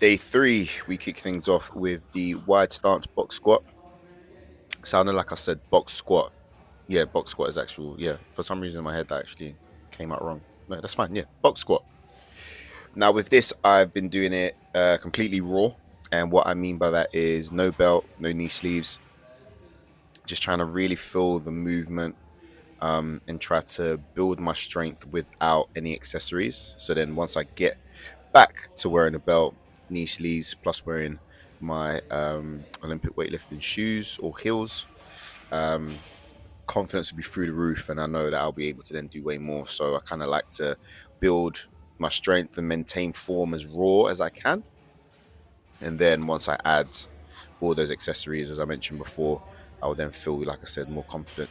Day 3, we kick things off with the wide stance box squat. Sounded like I said box squat. Yeah, box squat is actual. Yeah, for some reason in my head that actually came out wrong. No, that's fine. Yeah, box squat. Now with this, I've been doing it completely raw, and what I mean by that is no belt, no knee sleeves. Just trying to really feel the movement and try to build my strength without any accessories. So then once I get back to wearing a belt, knee sleeves, plus wearing my Olympic weightlifting shoes or heels, confidence will be through the roof, and I know that I'll be able to then do way more. So I kind of like to build my strength and maintain form as raw as I can, and then once I add all those accessories, as I mentioned before, I will then feel, like I said, more confident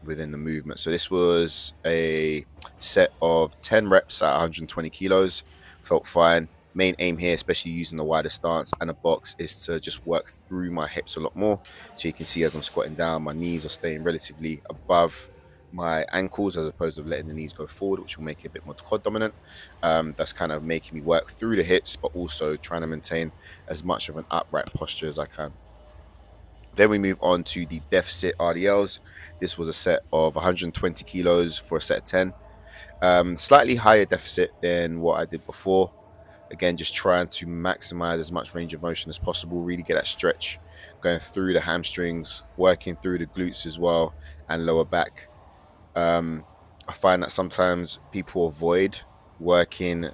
within the movement. So this was a set of 10 reps at 120 kilos. Felt fine. Main aim here, especially using the wider stance and a box, is to just work through my hips a lot more. So you can see as I'm squatting down, my knees are staying relatively above my ankles as opposed to letting the knees go forward, which will make it a bit more quad dominant. That's kind of making me work through the hips, but also trying to maintain as much of an upright posture as I can. Then we move on to the deficit RDLs. This was a set of 120 kilos for a set of 10. Slightly higher deficit than what I did before. Again, just trying to maximize as much range of motion as possible, really get that stretch going through the hamstrings, working through the glutes as well, and lower back. I find that sometimes people avoid working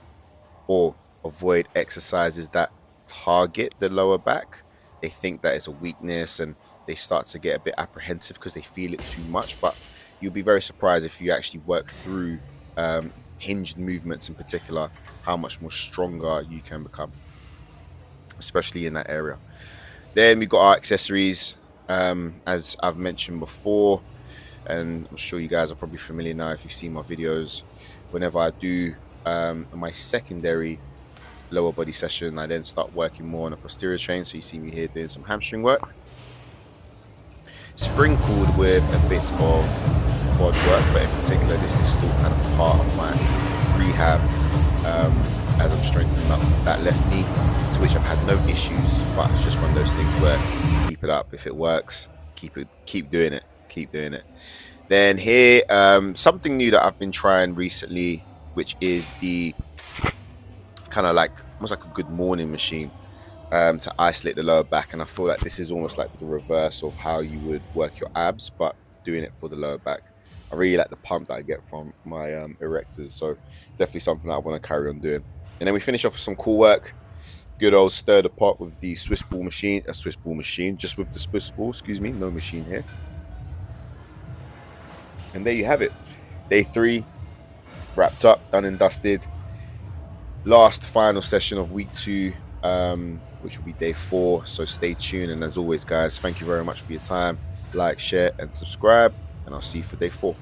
or avoid exercises that target the lower back. They think that it's a weakness and they start to get a bit apprehensive because they feel it too much. But you'll be very surprised if you actually work through hinged movements in particular, how much more stronger you can become, especially in that area. Then we've got our accessories, as I've mentioned before, and I'm sure you guys are probably familiar now if you've seen my videos. Whenever I do my secondary lower body session, I then start working more on a posterior chain. So you see me here doing some hamstring work, sprinkled with a bit of quad work, but in particular this is still kind of part of my rehab as I'm strengthening up that left knee, to which I've had no issues. But it's just one of those things where keep it up. If it works, keep doing it. Then here, something new that I've been trying recently, which is the kind of like almost like a good morning machine to isolate the lower back. And I feel like this is almost like the reverse of how you would work your abs, but doing it for the lower back. I really like the pump that I get from my erectors, so definitely something that I want to carry on doing. And then we finish off with some cool work. Good old stir the pot with the Swiss ball machine, just with the Swiss ball, excuse me, no machine here. And there you have it. Day 3 wrapped up, done and dusted. Last final session of week 2, which will be day 4. So stay tuned. And as always, guys, thank you very much for your time. Like, share, and subscribe. And I'll see you for day 4.